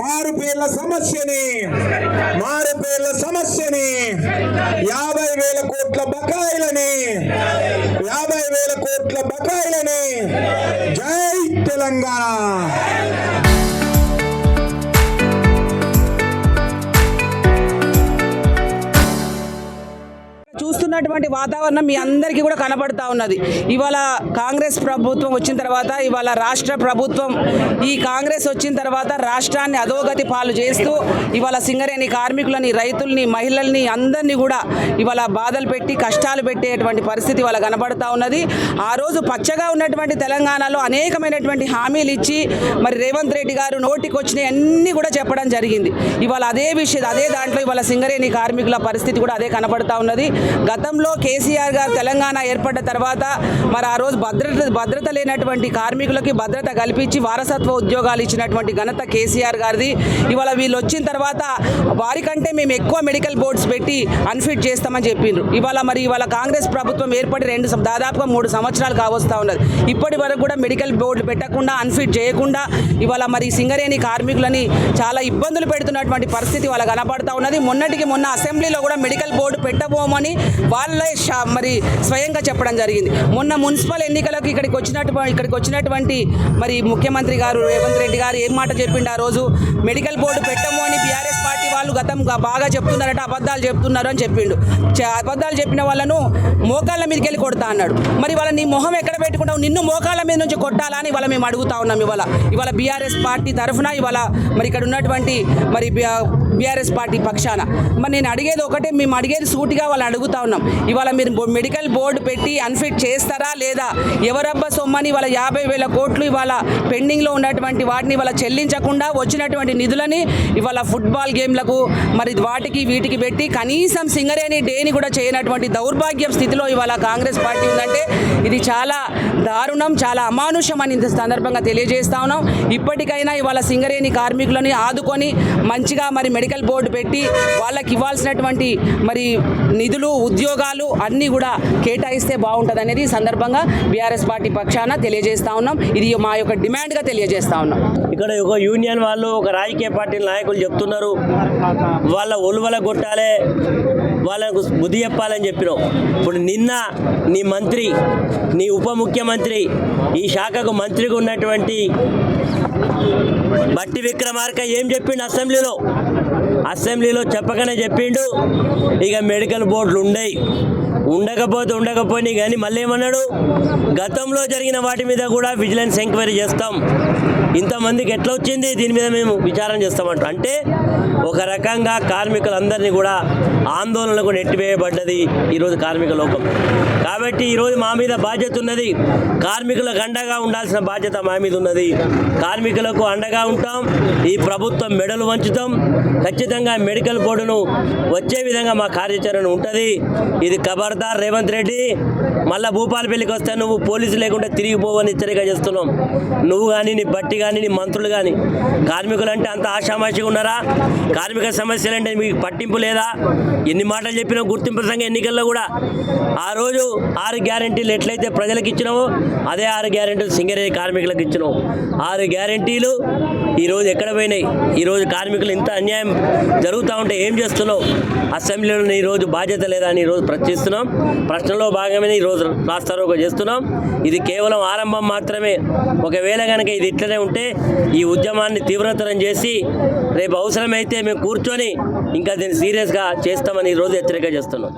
మారుపేర్ల సమస్యని 50,000 కోట్ల బకాయిలని 50,000 కోట్ల బకాయిలని జై తెలంగాణ. చూస్తున్నటువంటి వాతావరణం మీ అందరికీ కూడా కనబడతా ఉన్నది. ఇవాళ కాంగ్రెస్ ప్రభుత్వం వచ్చిన తర్వాత, ఇవాళ రాష్ట్ర ప్రభుత్వం ఈ కాంగ్రెస్ వచ్చిన తర్వాత రాష్ట్రాన్ని అధోగతి పాలు చేస్తూ ఇవాళ సింగరేణి కార్మికులని, రైతుల్ని, మహిళల్ని అందరినీ కూడా ఇవాళ బాధలు పెట్టి కష్టాలు పెట్టేటువంటి పరిస్థితి ఇవాళ కనబడతా ఉన్నది. ఆ రోజు పచ్చగా ఉన్నటువంటి తెలంగాణలో అనేకమైనటువంటి హామీలు ఇచ్చి మరి రేవంత్ రెడ్డి గారు నోటికి వచ్చినాయి అన్నీ కూడా చెప్పడం జరిగింది. ఇవాళ అదే దాంట్లో ఇవాళ సింగరేణి కార్మికుల పరిస్థితి కూడా అదే కనబడతా ఉన్నది. గతంలో కేసీఆర్ గారు తెలంగాణ ఏర్పడ్డ తర్వాత మరి ఆ రోజు భద్రత లేనటువంటి కార్మికులకి భద్రత కల్పించి వారసత్వ ఉద్యోగాలు ఇచ్చినటువంటి ఘనత కేసీఆర్ గారిది. ఇవాళ వీళ్ళు వచ్చిన తర్వాత వారికంటే మేము ఎక్కువ మెడికల్ బోర్డ్స్ పెట్టి అన్ఫిట్ చేస్తామని చెప్పిండ్రు. ఇవాళ కాంగ్రెస్ ప్రభుత్వం ఏర్పడి దాదాపుగా 3 సంవత్సరాలు కావస్తా ఉన్నది. ఇప్పటి వరకు కూడా మెడికల్ బోర్డులు పెట్టకుండా, అన్ఫిట్ చేయకుండా ఇవాళ మరి సింగరేణి కార్మికులని చాలా ఇబ్బందులు పెడుతున్నటువంటి పరిస్థితి వాళ్ళ కనబడతా ఉన్నది. మొన్న అసెంబ్లీలో కూడా మెడికల్ బోర్డు పెట్టబోమని వాళ్ళే మరి స్వయంగా చెప్పడం జరిగింది. మొన్న మున్సిపల్ ఎన్నికలకు ఇక్కడికి వచ్చినటువంటి మరి ముఖ్యమంత్రి గారు రేవంత్ రెడ్డి గారు ఏం మాట చెప్పిండు ఆ రోజు, మెడికల్ బోర్డు పెట్టము అని బీఆర్ఎస్ పార్టీ వాళ్ళు బాగా చెప్తున్నారట, అబద్ధాలు చెప్తున్నారు అని చెప్పిండు. అబద్ధాలు చెప్పిన వాళ్ళను మోకాళ్ళ మీదకి వెళ్ళి కొడతా అన్నాడు. మరి వాళ్ళ నీ మొహం ఎక్కడ పెట్టుకుంటావు, నిన్ను మోకాళ్ళ మీద నుంచి కొట్టాలా అని ఇవాళ మేము అడుగుతా ఉన్నాం. ఇవాళ బీఆర్ఎస్ పార్టీ తరఫున ఇవాళ మరి ఇక్కడ ఉన్నటువంటి మరి బీఆర్ఎస్ పార్టీ పక్షాన మరి నేను అడిగేది ఒకటే, మేము అడిగేది సూటిగా వాళ్ళు అడుగుతా ఉన్నాం. ఇవాళ మీరు మెడికల్ బోర్డు పెట్టి అన్ఫిట్ చేస్తారా లేదా? ఎవరబ్బా సొమ్మని ఇవాళ 50,000 కోట్లు ఇవాళ పెండింగ్లో ఉన్నటువంటి వాటిని ఇవాళ చెల్లించకుండా వచ్చినటువంటి నిధులని ఇవాళ ఫుట్బాల్ గేమ్లకు మరి వీటికి పెట్టి కనీసం సింగరేణి డేని కూడా చేయనటువంటి దౌర్భాగ్యం స్థితిలో ఇవాళ కాంగ్రెస్ పార్టీ ఉందంటే ఇది చాలా దారుణం, చాలా అమానుషం అని ఇంత సందర్భంగా తెలియజేస్తా ఉన్నాం. ఇప్పటికైనా ఇవాళ సింగరేణి కార్మికులని ఆదుకొని మంచిగా మరి మెడికల్ బోర్డు పెట్టి వాళ్ళకి ఇవ్వాల్సినటువంటి మరి నిధులు, ఉద్యోగాలు అన్నీ కూడా కేటాయిస్తే బాగుంటుంది అనేది ఈ సందర్భంగా బీఆర్ఎస్ పార్టీ పక్షాన తెలియజేస్తా ఉన్నాం. ఇది మా యొక్క డిమాండ్గా తెలియజేస్తా ఉన్నాం. ఇక్కడ ఒక యూనియన్ వాళ్ళు, ఒక రాజకీయ పార్టీ నాయకులు చెప్తున్నారు వాళ్ళ ఒలువల కొట్టాలే, వాళ్ళకు బుద్ధి చెప్పాలని చెప్పినావు. ఇప్పుడు నిన్న నీ మంత్రి, నీ ఉప ముఖ్యమంత్రి, ఈ శాఖకు మంత్రిగా ఉన్నటువంటి బట్టి విక్రమార్క ఏం చెప్పిండు అసెంబ్లీలో చెప్పకనే చెప్పిండు ఇక మెడికల్ బోర్డులు ఉండకపోయినా కానీ మళ్ళీ ఏమన్నాడు, గతంలో జరిగిన వాటి మీద కూడా విజిలెన్స్ ఎంక్వైరీ చేస్తాం, ఇంతమందికి ఎట్లా వచ్చింది దీని మీద మేము విచారణ చేస్తామంటారు. అంటే ఒక రకంగా కార్మికులందరినీ కూడా ఆందోళనలకు నెట్టివేయబడ్డది ఈరోజు కార్మిక లోకం. కాబట్టి ఈరోజు మా మీద బాధ్యత ఉన్నది, కార్మికులకు అండగా ఉండాల్సిన బాధ్యత మా మీద ఉన్నది. కార్మికులకు అండగా ఉంటాం, ఈ ప్రభుత్వం మెడలు వంచుతాం, ఖచ్చితంగా మెడికల్ బోర్డును వచ్చే విధంగా మా కార్యాచరణ ఉంటుంది. ఇది ఖబర్దార్ రేవంత్ రెడ్డి, మళ్ళీ భూపాలపల్లికి వస్తే నువ్వు పోలీసు లేకుండా తిరిగిపోవని హెచ్చరిక చేస్తున్నాం. నువ్వు కానీ, నీ బట్టి కానీ, నీ మంత్రులు కానీ కార్మికులు అంటే అంత ఆషామాషిగా ఉన్నారా? కార్మిక సమస్యలు అంటే మీకు పట్టింపు లేదా? ఎన్ని మాటలు చెప్పినా గుర్తింపు సంఘ ఎన్నికల్లో కూడా ఆ రోజు 6 గ్యారెంటీలు ఎట్లయితే ప్రజలకు ఇచ్చినావో అదే 6 గ్యారెంటీలు సింగరేణి కార్మికులకు ఇచ్చినావు. 6 గ్యారెంటీలు ఈరోజు ఎక్కడ పోయినాయి? ఈరోజు కార్మికులు ఇంత అన్యాయం జరుగుతూ ఉంటే ఏం చేస్తున్నావు? అసెంబ్లీలో ఈరోజు బాధ్యత లేదా అని ఈరోజు ప్రశ్నిస్తున్నాం. ప్రశ్నలో భాగమైన ఈరోజు రాస్తారోకో చేస్తున్నాం. ఇది కేవలం ఆరంభం మాత్రమే. ఒకవేళ కనుక ఇది ఇట్లనే ఉంటే ఈ ఉద్యమాన్ని తీవ్రతరం చేసి రేపు అవసరమైతే మేము కూర్చొని ఇంకా దీన్ని సీరియస్గా చేస్తామని ఈరోజు హెచ్చరిక చేస్తున్నాం.